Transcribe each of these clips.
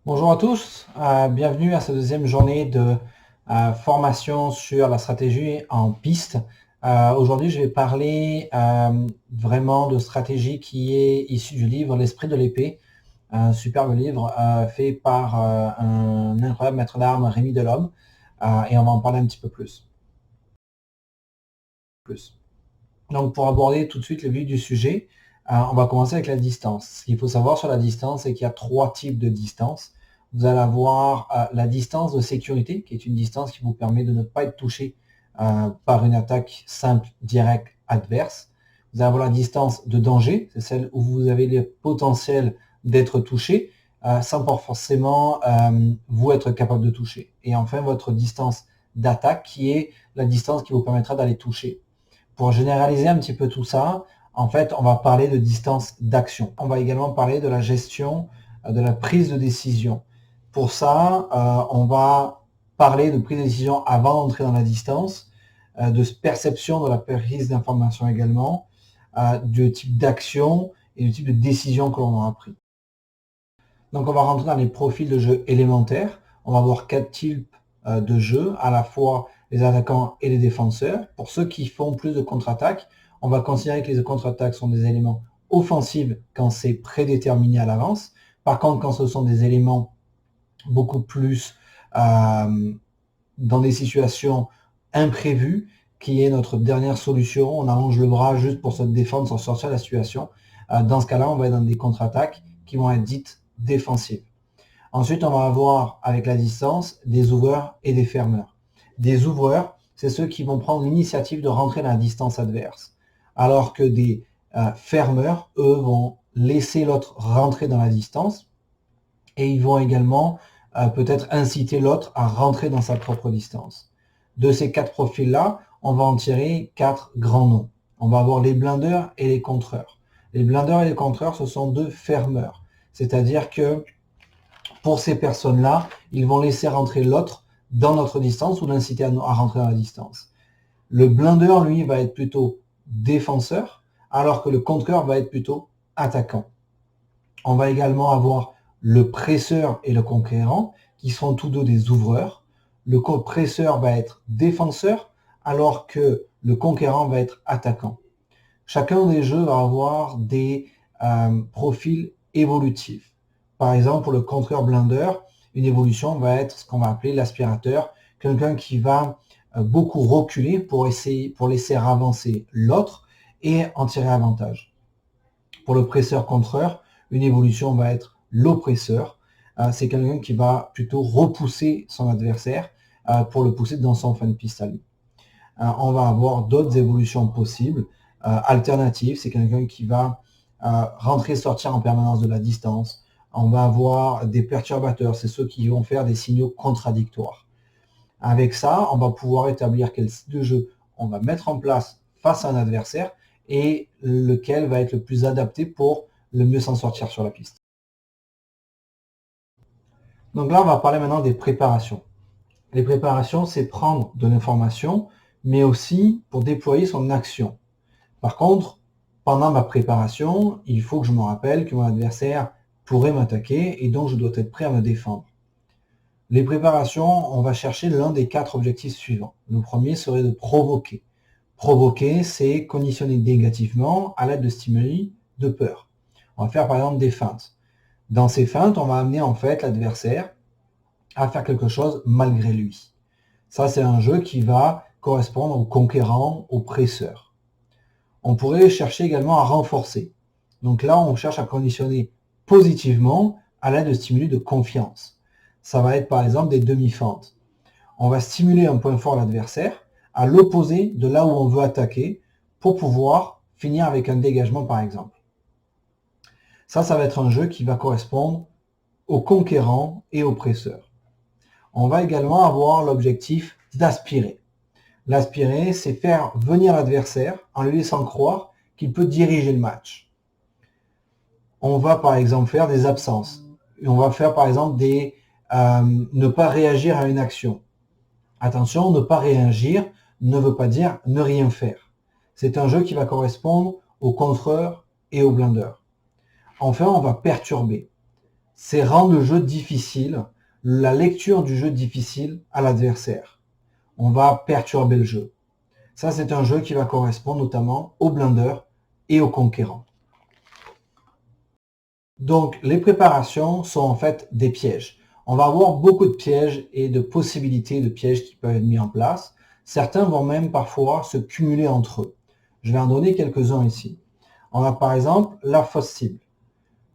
Bonjour à tous, bienvenue à cette deuxième journée de formation sur la stratégie en piste. Aujourd'hui, je vais parler vraiment de stratégie qui est issue du livre L'Esprit de l'épée, un superbe livre fait par un incroyable maître d'armes, Rémi Delhomme, et on va en parler un petit peu plus. Donc pour aborder tout de suite le vif du sujet, on va commencer avec la distance. Ce qu'il faut savoir sur la distance, c'est qu'il y a trois types de distance. Vous allez avoir la distance de sécurité, qui est une distance qui vous permet de ne pas être touché par une attaque simple, directe, adverse. Vous allez avoir la distance de danger, c'est celle où vous avez le potentiel d'être touché, sans pas forcément vous être capable de toucher. Et enfin, votre distance d'attaque, qui est la distance qui vous permettra d'aller toucher. Pour généraliser un petit peu tout ça, en fait, on va parler de distance d'action. On va également parler de la gestion de la prise de décision. Pour ça, on va parler de prise de décision avant d'entrer dans la distance, de perception de la prise d'information également, du type d'action et du type de décision que l'on aura pris. Donc on va rentrer dans les profils de jeu élémentaires. On va avoir quatre types de jeux, à la fois les attaquants et les défenseurs. Pour ceux qui font plus de contre-attaques, on va considérer que les contre-attaques sont des éléments offensifs quand c'est prédéterminé à l'avance. Par contre, quand ce sont des éléments beaucoup plus dans des situations imprévues, qui est notre dernière solution, on allonge le bras juste pour se défendre, sans sortir de la situation. Dans ce cas-là, on va être dans des contre-attaques qui vont être dites défensives. Ensuite, on va avoir, avec la distance, des ouvreurs et des fermeurs. Des ouvreurs, c'est ceux qui vont prendre l'initiative de rentrer dans la distance adverse. Alors que des fermeurs, eux, vont laisser l'autre rentrer dans la distance et ils vont également peut-être inciter l'autre à rentrer dans sa propre distance. De ces quatre profils-là, on va en tirer quatre grands noms. On va avoir les blindeurs et les contreurs. Les blindeurs et les contreurs, ce sont deux fermeurs. C'est-à-dire que pour ces personnes-là, ils vont laisser rentrer l'autre dans notre distance ou l'inciter à rentrer dans la distance. Le blindeur, lui, va être plutôt défenseur, alors que le contreur va être plutôt attaquant. On va également avoir le presseur et le conquérant, qui seront tous deux des ouvreurs. Le presseur va être défenseur, alors que le conquérant va être attaquant. Chacun des jeux va avoir des profils évolutifs. Par exemple, pour le contreur blindeur, une évolution va être ce qu'on va appeler l'aspirateur, quelqu'un qui va beaucoup reculer pour laisser avancer l'autre et en tirer avantage. Pour le presseur-contreur, une évolution va être l'oppresseur. C'est quelqu'un qui va plutôt repousser son adversaire pour le pousser dans son fin de piste à lui. On va avoir d'autres évolutions possibles, alternatives. C'est quelqu'un qui va rentrer-sortir en permanence de la distance. On va avoir des perturbateurs, c'est ceux qui vont faire des signaux contradictoires. Avec ça, on va pouvoir établir quel style de jeu on va mettre en place face à un adversaire et lequel va être le plus adapté pour le mieux s'en sortir sur la piste. Donc là, on va parler maintenant des préparations. Les préparations, c'est prendre de l'information, mais aussi pour déployer son action. Par contre, pendant ma préparation, il faut que je me rappelle que mon adversaire pourrait m'attaquer et donc je dois être prêt à me défendre. Les préparations, on va chercher l'un des quatre objectifs suivants. Le premier serait de provoquer. Provoquer, c'est conditionner négativement à l'aide de stimuli de peur. On va faire par exemple des feintes. Dans ces feintes, on va amener en fait l'adversaire à faire quelque chose malgré lui. Ça, c'est un jeu qui va correspondre au conquérant, au presseur. On pourrait chercher également à renforcer. Donc là, on cherche à conditionner positivement à l'aide de stimuli de confiance. Ça va être par exemple des demi-fentes. On va stimuler un point fort à l'adversaire, à l'opposé de là où on veut attaquer, pour pouvoir finir avec un dégagement par exemple. Ça va être un jeu qui va correspondre au conquérant et au presseur. On va également avoir l'objectif d'aspirer. L'aspirer, c'est faire venir l'adversaire en lui laissant croire qu'il peut diriger le match. On va par exemple faire des absences. Et on va faire par exemple ne pas réagir à une action. Attention, ne pas réagir ne veut pas dire ne rien faire. C'est un jeu qui va correspondre au contreur et au blindeur. Enfin, on va perturber. c'est rendre le jeu difficile, la lecture du jeu difficile à l'adversaire. On va perturber le jeu. Ça, c'est un jeu qui va correspondre notamment aux blinders et aux conquérants. Donc, les préparations sont en fait des pièges. On va avoir beaucoup de pièges et de possibilités de pièges qui peuvent être mis en place. Certains vont même parfois se cumuler entre eux. Je vais en donner quelques-uns ici. On a par exemple la fausse cible.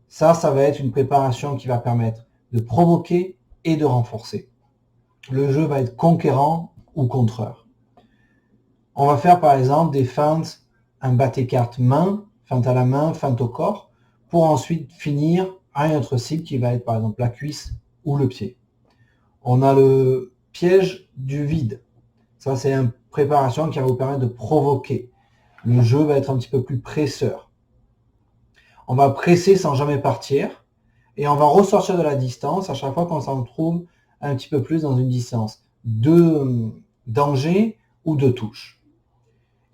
Ça va être une préparation qui va permettre de provoquer et de renforcer. Le jeu va être conquérant ou contreur. On va faire par exemple des feintes, un bâté-carte main, feinte à la main, feinte au corps, pour ensuite finir à une autre cible qui va être par exemple la cuisse ou le pied. On a le piège du vide. Ça, c'est une préparation qui va vous permettre de provoquer. Le jeu va être un petit peu plus presseur. On va presser sans jamais partir et on va ressortir de la distance à chaque fois qu'on s'en trouve un petit peu plus dans une distance de danger ou de touche.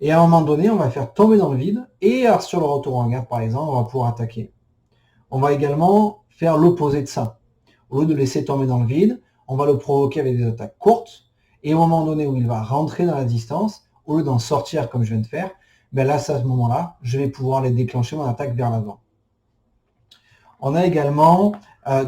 Et à un moment donné, on va faire tomber dans le vide et sur le retour en garde, par exemple, on va pouvoir attaquer. On va également faire l'opposé de ça. Au lieu de laisser tomber dans le vide, on va le provoquer avec des attaques courtes. Et au moment donné où il va rentrer dans la distance, au lieu d'en sortir comme je viens de faire, ben là, à ce moment-là, je vais pouvoir les déclencher mon attaque vers l'avant. On a également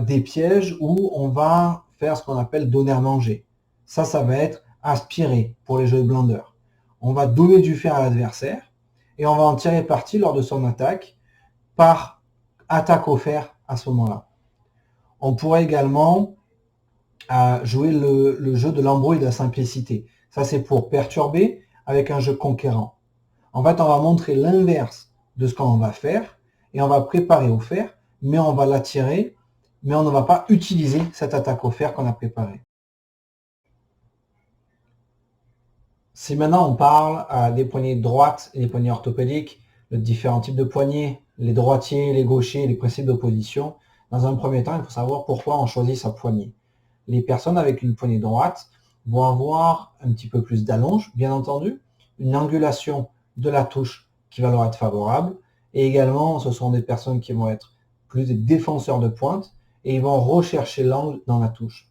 des pièges où on va faire ce qu'on appelle donner à manger. Ça va être aspirer pour les jeux de blinders. On va donner du fer à l'adversaire et on va en tirer parti lors de son attaque par attaque au fer à ce moment-là. On pourrait également jouer le jeu de l'embrouille et de la simplicité. Ça, c'est pour perturber avec un jeu conquérant. En fait, on va montrer l'inverse de ce qu'on va faire et on va préparer au fer, mais on va l'attirer, mais on ne va pas utiliser cette attaque au fer qu'on a préparée. Si maintenant on parle des poignées droites et des poignées orthopédiques, de différents types de poignées, les droitiers, les gauchers, les principes d'opposition, dans un premier temps, il faut savoir pourquoi on choisit sa poignée. Les personnes avec une poignée droite vont avoir un petit peu plus d'allonge, bien entendu, une angulation de la touche qui va leur être favorable, et également ce sont des personnes qui vont être plus des défenseurs de pointe, et ils vont rechercher l'angle dans la touche.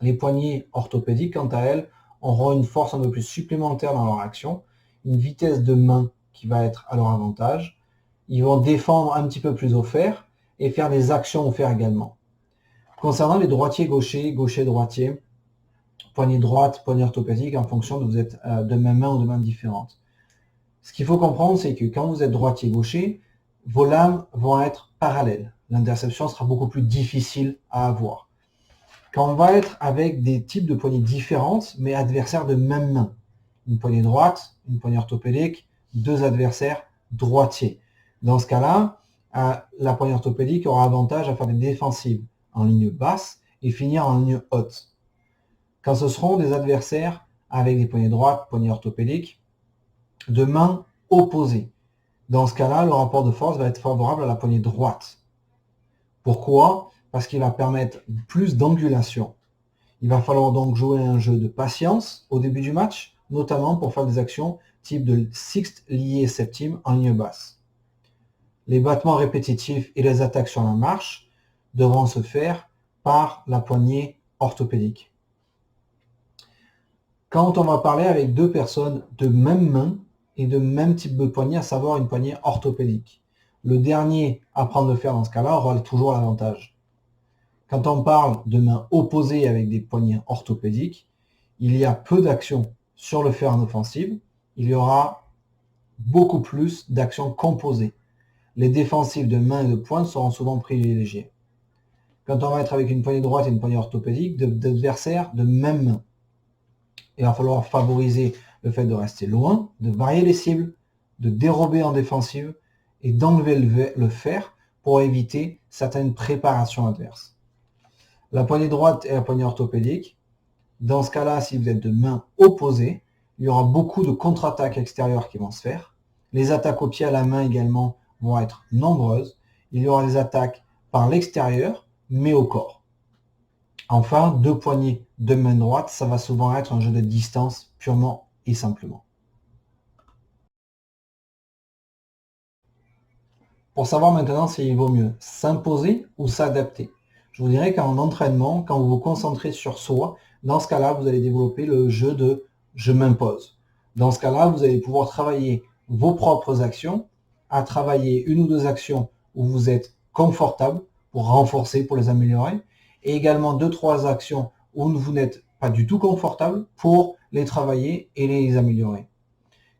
Les poignées orthopédiques, quant à elles, auront une force un peu plus supplémentaire dans leur action, une vitesse de main qui va être à leur avantage. Ils vont défendre un petit peu plus au fer et faire des actions au fer également. Concernant les droitiers-gauchers, gauchers-droitiers, poignée droite, poignée orthopédique, en fonction de vous êtes de même main ou de main différentes. Ce qu'il faut comprendre, c'est que quand vous êtes droitier-gaucher, vos lames vont être parallèles. L'interception sera beaucoup plus difficile à avoir. Quand on va être avec des types de poignées différentes, mais adversaires de même main, une poignée droite, une poignée orthopédique, deux adversaires droitiers. Dans ce cas-là, la poignée orthopédique aura avantage à faire des défensives en ligne basse et finir en ligne haute. Quand ce seront des adversaires avec des poignées droites, poignées orthopédiques, de mains opposées. Dans ce cas-là, le rapport de force va être favorable à la poignée droite. Pourquoi ? Parce qu'il va permettre plus d'angulation. Il va falloir donc jouer un jeu de patience au début du match, notamment pour faire des actions type de sixte lié septime en ligne basse. Les battements répétitifs et les attaques sur la marche devront se faire par la poignée orthopédique. Quand on va parler avec deux personnes de même main et de même type de poignée, à savoir une poignée orthopédique, le dernier à prendre le fer dans ce cas-là aura toujours l'avantage. Quand on parle de mains opposées avec des poignées orthopédiques, il y a peu d'actions sur le fer en offensive, il y aura beaucoup plus d'actions composées. Les défensives de main et de pointe seront souvent privilégiées. Quand on va être avec une poignée droite et une poignée orthopédique, d'adversaires de même main, il va falloir favoriser le fait de rester loin, de varier les cibles, de dérober en défensive et d'enlever le fer pour éviter certaines préparations adverses. La poignée droite et la poignée orthopédique, dans ce cas-là, si vous êtes de main opposée, il y aura beaucoup de contre-attaques extérieures qui vont se faire. Les attaques au pied à la main également vont être nombreuses. Il y aura des attaques par l'extérieur, mais au corps. Enfin, deux poignées de main droite, ça va souvent être un jeu de distance purement et simplement. pour savoir maintenant s'il vaut mieux s'imposer ou s'adapter. Je vous dirais qu'en entraînement, quand vous vous concentrez sur soi, dans ce cas-là, vous allez développer le jeu de « je m'impose ». Dans ce cas-là, vous allez pouvoir travailler vos propres actions, à travailler une ou deux actions où vous êtes confortable pour renforcer, pour les améliorer, et également deux, trois actions où vous n'êtes pas du tout confortable pour les travailler et les améliorer.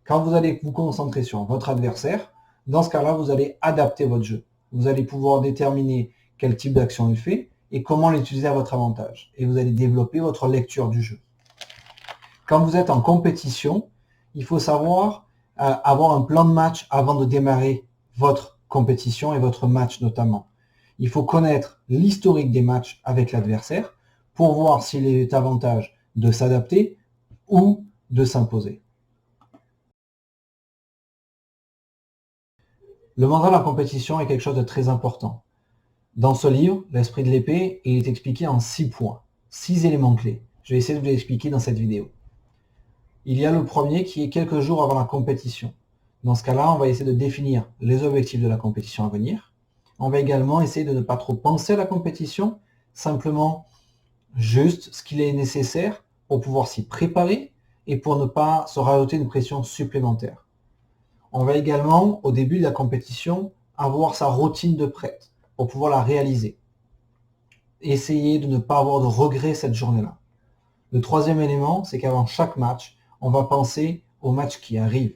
Quand vous allez vous concentrer sur votre adversaire, dans ce cas-là, vous allez adapter votre jeu. Vous allez pouvoir déterminer quel type d'action il fait et comment l'utiliser à votre avantage. Et vous allez développer votre lecture du jeu. Quand vous êtes en compétition, il faut savoir avoir un plan de match avant de démarrer votre compétition et votre match notamment. Il faut connaître l'historique des matchs avec l'adversaire pour voir s'il est avantage de s'adapter ou de s'imposer. Le mental en compétition est quelque chose de très important. Dans ce livre, l'esprit de l'épée, il est expliqué en 6 points, 6 éléments clés. Je vais essayer de vous l'expliquer dans cette vidéo. Il y a le premier qui est quelques jours avant la compétition. Dans ce cas-là, on va essayer de définir les objectifs de la compétition à venir. On va également essayer de ne pas trop penser à la compétition, simplement juste ce qu'il est nécessaire pour pouvoir s'y préparer et pour ne pas se rajouter une pression supplémentaire. On va également, au début de la compétition, avoir sa routine de prête pour pouvoir la réaliser. Essayer de ne pas avoir de regrets cette journée-là. Le troisième élément, c'est qu'avant chaque match, on va penser au match qui arrive.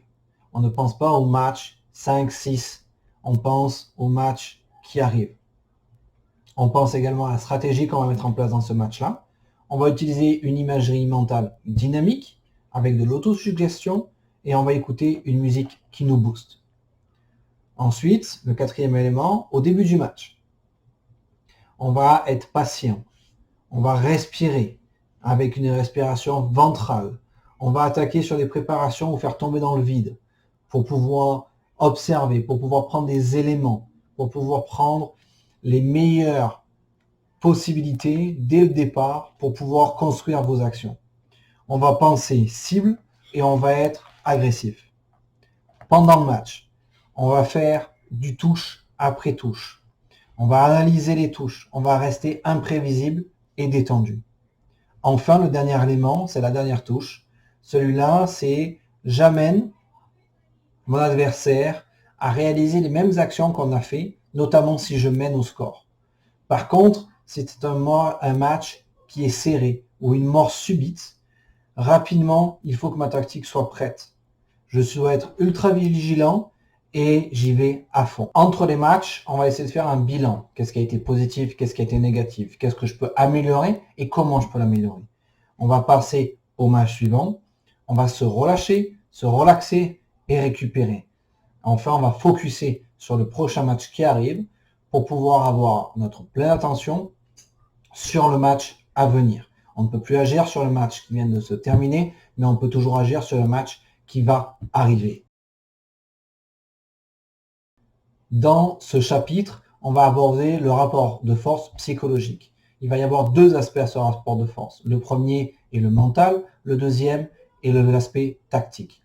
On ne pense pas au match 5, 6. On pense au match qui arrive. On pense également à la stratégie qu'on va mettre en place dans ce match-là. On va utiliser une imagerie mentale dynamique avec de l'autosuggestion et on va écouter une musique qui nous booste. Ensuite, le quatrième élément, au début du match, on va être patient. On va respirer avec une respiration ventrale. On va attaquer sur des préparations ou faire tomber dans le vide pour pouvoir observer, pour pouvoir prendre des éléments, pour pouvoir prendre les meilleures possibilités dès le départ pour pouvoir construire vos actions. On va penser cible et on va être agressif. Pendant le match, on va faire du touche après touche. On va analyser les touches. On va rester imprévisible et détendu. Enfin, le dernier élément, c'est la dernière touche. Celui-là, c'est j'amène mon adversaire à réaliser les mêmes actions qu'on a fait, notamment si je mène au score. Par contre, si c'est un match qui est serré ou une mort subite, rapidement, il faut que ma tactique soit prête. Je dois être ultra vigilant et j'y vais à fond. Entre les matchs, on va essayer de faire un bilan. Qu'est-ce qui a été positif, qu'est-ce qui a été négatif, qu'est-ce que je peux améliorer et comment je peux l'améliorer. On va passer au match suivant. On va se relâcher, se relaxer et récupérer. Enfin, on va focuser sur le prochain match qui arrive pour pouvoir avoir notre pleine attention sur le match à venir. On ne peut plus agir sur le match qui vient de se terminer, mais on peut toujours agir sur le match qui va arriver. Dans ce chapitre, on va aborder le rapport de force psychologique. Il va y avoir deux aspects à ce rapport de force. Le premier est le mental, le deuxième est l'aspect tactique.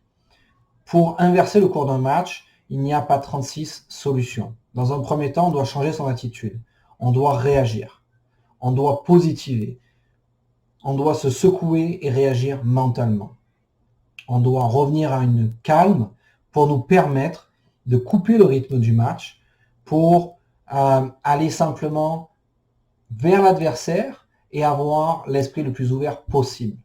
Pour inverser le cours d'un match, il n'y a pas 36 solutions. Dans un premier temps, on doit changer son attitude. On doit réagir. On doit positiver. On doit se secouer et réagir mentalement. On doit revenir à une calme pour nous permettre de couper le rythme du match, pour aller simplement vers l'adversaire et avoir l'esprit le plus ouvert possible.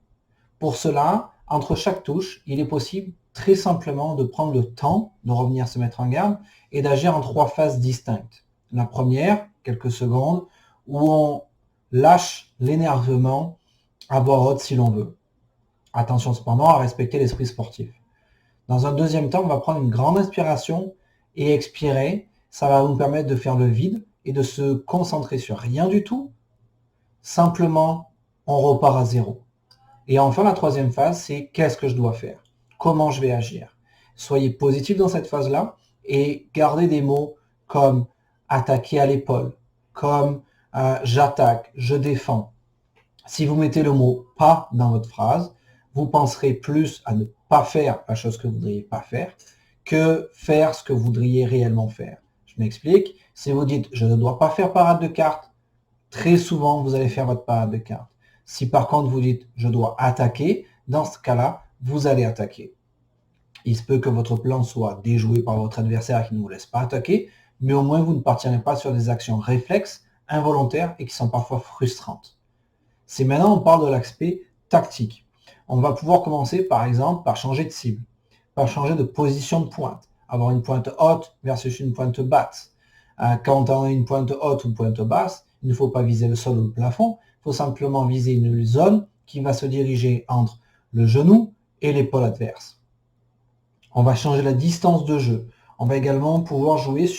Pour cela, entre chaque touche, il est possible très simplement de prendre le temps de revenir se mettre en garde et d'agir en 3 phases distinctes. La première, quelques secondes, où on lâche l'énervement à voix haute si l'on veut. Attention cependant à respecter l'esprit sportif. Dans un deuxième temps, on va prendre une grande inspiration et expirer. Ça va nous permettre de faire le vide et de se concentrer sur rien du tout. Simplement, on repart à zéro. Et enfin, la troisième phase, c'est qu'est-ce que je dois faire? Comment je vais agir? Soyez positif dans cette phase-là et gardez des mots comme attaquer à l'épaule, comme j'attaque, je défends. Si vous mettez le mot pas dans votre phrase, vous penserez plus à ne pas faire la chose que vous ne voudriez pas faire que faire ce que vous voudriez réellement faire. Je Je m'explique. Si vous dites « je ne dois pas faire parade de cartes », très souvent, vous allez faire votre parade de cartes. Si par contre, vous dites « je dois attaquer », dans ce cas-là, vous allez attaquer. Il se peut que votre plan soit déjoué par votre adversaire qui ne vous laisse pas attaquer, mais au moins, vous ne partirez pas sur des actions réflexes, involontaires et qui sont parfois frustrantes. C'est maintenant, on parle de l'aspect tactique. On va pouvoir commencer, par exemple, par changer de cible, par changer de position de pointe, avoir une pointe haute versus une pointe basse. Quand on a une pointe haute ou une pointe basse, il ne faut pas viser le sol ou le plafond, il faut simplement viser une zone qui va se diriger entre le genou et l'épaule adverse. On va changer la distance de jeu. On va également pouvoir jouer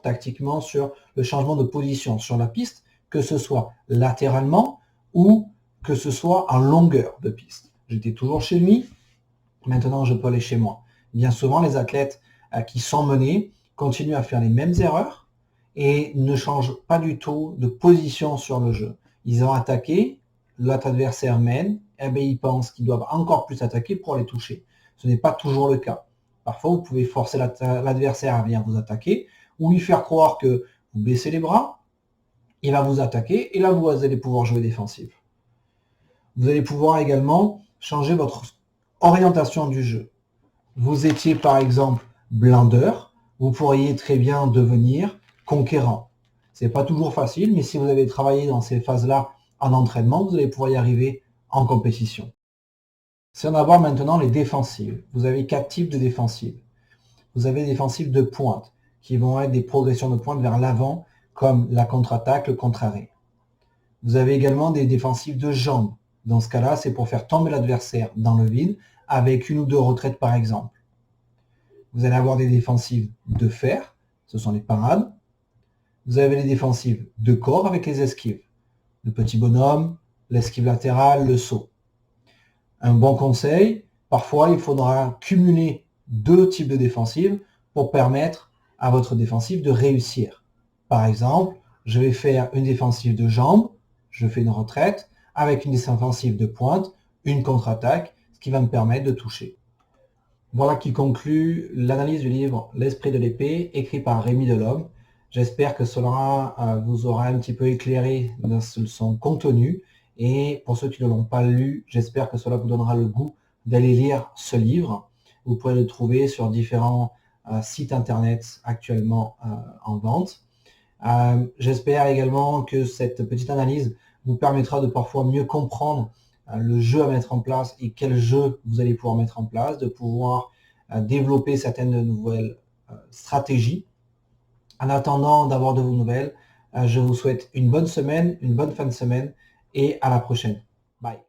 tactiquement sur le changement de position sur la piste, que ce soit latéralement ou que ce soit en longueur de piste. J'étais toujours chez lui, maintenant je peux aller chez moi. Bien souvent, les athlètes qui sont menés continuent à faire les mêmes erreurs et ne changent pas du tout de position sur le jeu. Ils ont attaqué, l'autre adversaire mène, et bien ils pensent qu'ils doivent encore plus attaquer pour les toucher. Ce n'est pas toujours le cas. Parfois, vous pouvez forcer l'adversaire à venir vous attaquer ou lui faire croire que vous baissez les bras, il va vous attaquer et là, vous allez pouvoir jouer défensif. Vous allez pouvoir également changer votre orientation du jeu. Vous étiez par exemple blindeur, vous pourriez très bien devenir conquérant. Ce n'est pas toujours facile, mais si vous avez travaillé dans ces phases-là en entraînement, vous allez pouvoir y arriver en compétition. Si on aborde maintenant les défensives, vous avez 4 types de défensives. Vous avez des défensives de pointe, qui vont être des progressions de pointe vers l'avant, comme la contre-attaque, le contre-arrêt. Vous avez également des défensives de jambes. Dans ce cas-là, c'est pour faire tomber l'adversaire dans le vide, avec une ou deux retraites par exemple. Vous allez avoir des défensives de fer, ce sont les parades. Vous avez les défensives de corps avec les esquives. Le petit bonhomme, l'esquive latérale, le saut. Un bon conseil, parfois il faudra cumuler 2 types de défensives pour permettre à votre défensive de réussir. Par exemple, je vais faire une défensive de jambes, je fais une retraite, avec une défensive de pointe, une contre-attaque, ce qui va me permettre de toucher. Voilà qui conclut l'analyse du livre L'Esprit de l'épée, écrit par Rémi Delhomme. J'espère que cela vous aura un petit peu éclairé dans son contenu. Et pour ceux qui ne l'ont pas lu, j'espère que cela vous donnera le goût d'aller lire ce livre. Vous pourrez le trouver sur différents sites internet actuellement en vente. J'espère également que cette petite analyse vous permettra de parfois mieux comprendre le jeu à mettre en place et quel jeu vous allez pouvoir mettre en place, de pouvoir développer certaines nouvelles stratégies. En attendant d'avoir de vos nouvelles, je vous souhaite une bonne semaine, une bonne fin de semaine et à la prochaine. Bye.